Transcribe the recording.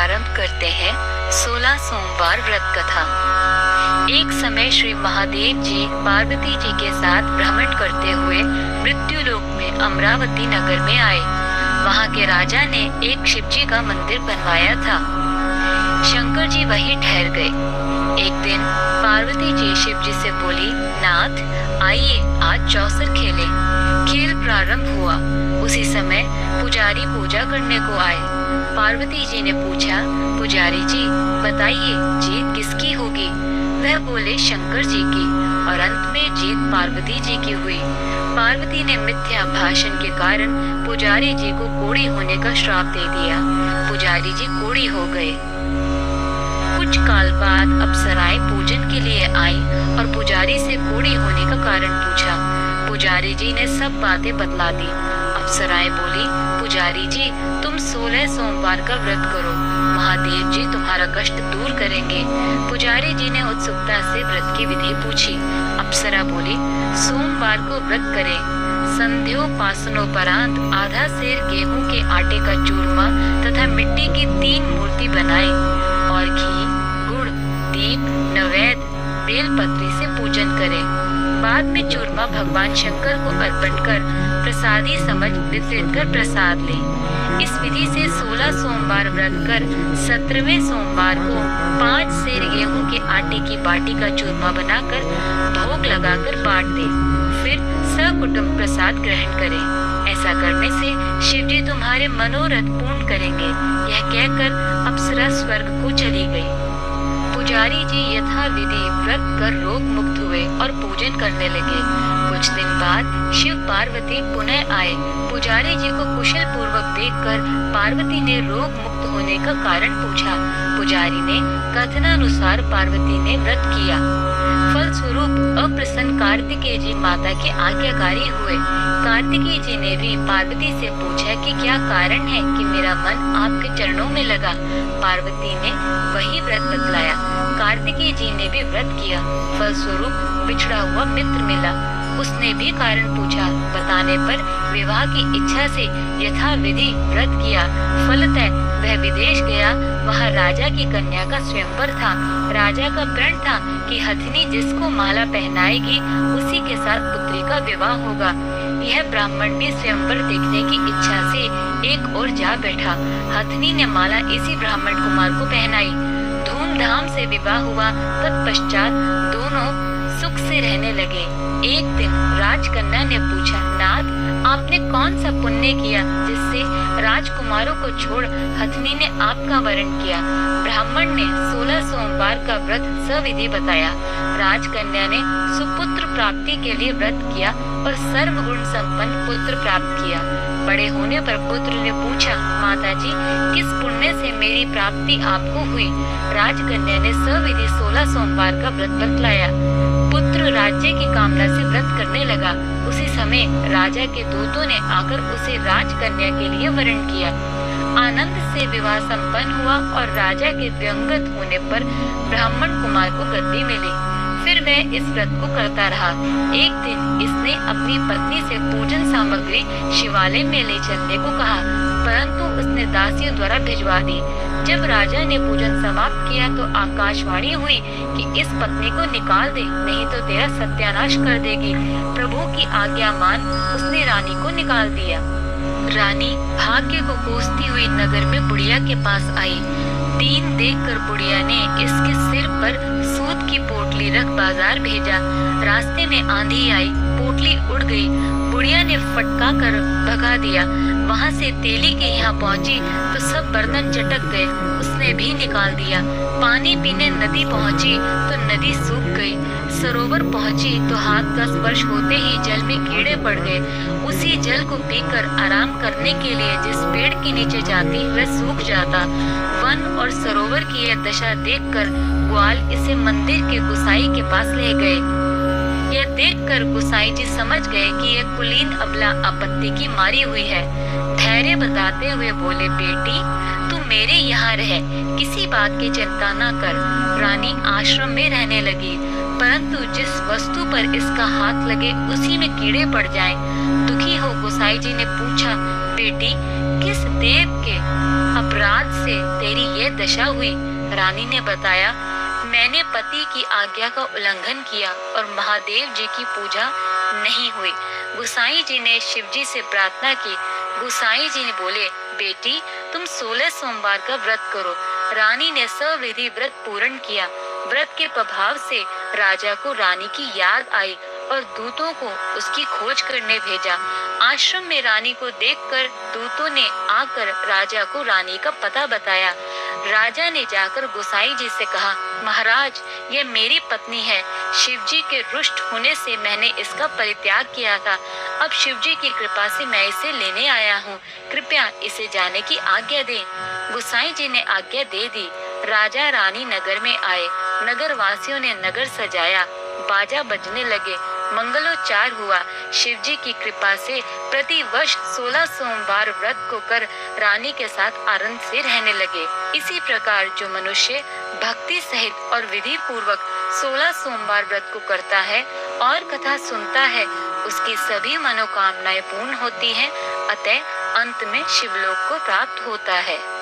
प्रारंभ करते हैं 16 सोमवार व्रत कथा। एक समय श्री महादेव जी पार्वती जी के साथ भ्रमण करते हुए मृत्यु लोक में अमरावती नगर में आए। वहाँ के राजा ने एक शिव जी का मंदिर बनवाया था। शंकर जी वहीं ठहर गए। एक दिन पार्वती जी शिव जी से बोली, नाथ आइए आज चौसर खेले। खेल प्रारंभ हुआ। उसी समय पुजारी पूजा करने को आए। पार्वती जी ने पूछा, पुजारी जी बताइए जीत किसकी होगी? वह बोले, शंकर जी की। और अंत में जीत पार्वती जी की हुई। पार्वती ने मिथ्या भाषण के कारण पुजारी जी को कोढ़ी होने का श्राप दे दिया। पुजारी जी कोढ़ी हो गए। कुछ काल बाद अप्सराएं पूजन के लिए आई और पुजारी से कोढ़ी होने का कारण पूछा। पुजारी जी ने सब बातें बतला दी। अप्सराएं बोली, पुजारी जी तुम 16 सोमवार का व्रत करो, महादेव जी तुम्हारा कष्ट दूर करेंगे। पुजारी जी ने उत्सुकता से व्रत की विधि पूछी। अप्सरा बोली, सोमवार को व्रत करें। संध्योपासनोपरांत आधा सेर गेहूं के आटे का चूरमा तथा मिट्टी की 3 मूर्ति बनाए और घी, गुड़, दीप, नैवेद्य, बेलपत्री से पूजन करें। बाद में चूरमा भगवान शंकर को अर्पण कर प्रसादी समझ वितरित कर प्रसाद लें। इस विधि से 16 सोमवार व्रत कर 17वें सोमवार को 5 सेर गेहूं के आटे की बाटी का चूरमा बनाकर भोग लगाकर बांट दें। फिर सकुटुंब प्रसाद ग्रहण करें। ऐसा करने से शिव जी तुम्हारे मनोरथ पूर्ण करेंगे। यह कहकर अप्सरा स्वर्ग को चली गई। पुजारी जी यथा विधि व्रत कर रोग मुक्त हुए और पूजन करने लगे। कुछ दिन बाद शिव पार्वती पुनः आए। पुजारी जी को कुशल पूर्वक देखकर पार्वती ने रोग मुक्त होने का कारण पूछा। पुजारी ने कथनानुसार पार्वती ने व्रत किया। फलस्वरूप अप्रसन्न कार्तिकेय जी माता के आज्ञाकारी हुए। कार्तिकेय जी ने भी पार्वती से पूछा कि क्या कारण है कि मेरा मन आपके चरणों में लगा। पार्वती ने वही व्रत बतलाया। कार्तिकेय जी ने भी व्रत किया। फलस्वरूप बिछड़ा हुआ मित्र मिला। उसने भी कारण पूछा। बताने पर विवाह की इच्छा से यथा विधि व्रत किया। फलतः वह विदेश गया। वहाँ राजा की कन्या का स्वयंवर था। राजा का प्रण था कि हथिनी जिसको माला पहनाएगी उसी के साथ पुत्री का विवाह होगा। यह ब्राह्मण भी स्वयंवर देखने की इच्छा से एक ओर जा बैठा। हथिनी ने माला इसी ब्राह्मण कुमार को पहनाई। धूमधाम से विवाह हुआ। तत्पश्चात दोनों सुख से रहने लगे। एक दिन राजकन्या ने पूछा, नाथ आपने कौन सा पुण्य किया जिससे राजकुमारों को छोड़ हथिनी ने आपका वरण किया? ब्राह्मण ने 16 सोमवार का व्रत सविधि बताया। राजकन्या ने सुपुत्र प्राप्ति के लिए व्रत किया और सर्वगुण संपन्न पुत्र प्राप्त किया। बड़े होने पर पुत्र ने पूछा, माताजी किस पुण्य से मेरी प्राप्ति आपको हुई? राजकन्या ने सविधि 16 सोमवार का व्रत बतलाया। पुत्र राज्य की कामना से व्रत करने लगा। उसी समय राजा के दूतों ने आकर उसे राजकन्या के लिए वरण किया। आनंद से विवाह संपन्न हुआ और राजा के दिवंगत होने पर ब्राह्मण कुमार को गद्दी मिली। फिर वह इस व्रत को करता रहा। एक दिन इसने अपनी पत्नी से पूजन सामग्री शिवालय में ले चलने को कहा, परंतु उसने दासियों द्वारा भिजवा दी। जब राजा ने पूजन समाप्त किया तो आकाशवाणी हुई कि इस पत्नी को निकाल दे, नहीं तो तेरा सत्यानाश कर देगी। प्रभु की आज्ञा मान उसने रानी को निकाल दिया। रानी भाग्य को कोसती हुई नगर में बुढ़िया के पास आई। दीन देखकर बुढ़िया ने इसके सिर पर सूत की पोटली रख बाजार भेजा। रास्ते में आंधी आई, पोटली उड़ गई। बुढ़िया ने फटका कर भगा दिया। वहाँ से तेली के यहाँ पहुँची तो सब बर्तन चटक गए। उसने भी निकाल दिया। पानी पीने नदी पहुँची तो नदी सूख गई। सरोवर पहुँची तो हाथ का स्पर्श होते ही जल में कीड़े पड़ गए। उसी जल को पीकर आराम करने के लिए जिस पेड़ के नीचे जाती वह सूख जाता। वन और सरोवर की यह दशा देखकर ग्वाल इसे मंदिर के गुसाई के पास ले गए। यह देखकर गुसाई जी समझ गए कि यह कुलीन अबला आपत्ति की मारी हुई है। धैर्य बताते हुए बोले, बेटी तू मेरे यहाँ रह, किसी बात की चिंता न कर। रानी आश्रम में रहने लगी, परंतु जिस वस्तु पर इसका हाथ लगे उसी में कीड़े पड़ जाएं। दुखी हो गुसाई जी ने पूछा, बेटी किस देव के अपराध से मेरी यह दशा हुई। रानी ने बताया, मैंने पति की आज्ञा का उल्लंघन किया और महादेव जी की पूजा नहीं हुई। गोसाई जी ने शिव जी से प्रार्थना की। गोसाई जी ने बोले, बेटी तुम 16 सोमवार का व्रत करो। रानी ने सविधि व्रत पूर्ण किया। व्रत के प्रभाव से राजा को रानी की याद आई और दूतों को उसकी खोज करने भेजा। आश्रम में रानी को देखकर दूतों ने आकर राजा को रानी का पता बताया। राजा ने जाकर गोसाई जी से कहा, महाराज ये मेरी पत्नी है। शिव जी के रुष्ट होने से मैंने इसका परित्याग किया था। अब शिव जी की कृपा से मैं इसे लेने आया हूँ। कृपया इसे जाने की आज्ञा दें। गोसाई जी ने आज्ञा दे दी। राजा रानी नगर में आए। नगर वासियों ने नगर सजाया, बाजा बजने लगे, मंगलोच्चार हुआ। शिव जी की कृपा से प्रति वर्ष 16 सोमवार व्रत को कर रानी के साथ आनंद से रहने लगे। इसी प्रकार जो मनुष्य भक्ति सहित और विधि पूर्वक 16 सोमवार व्रत को करता है और कथा सुनता है, उसकी सभी मनोकामनाएं पूर्ण होती हैं। अतः अंत में शिवलोक को प्राप्त होता है।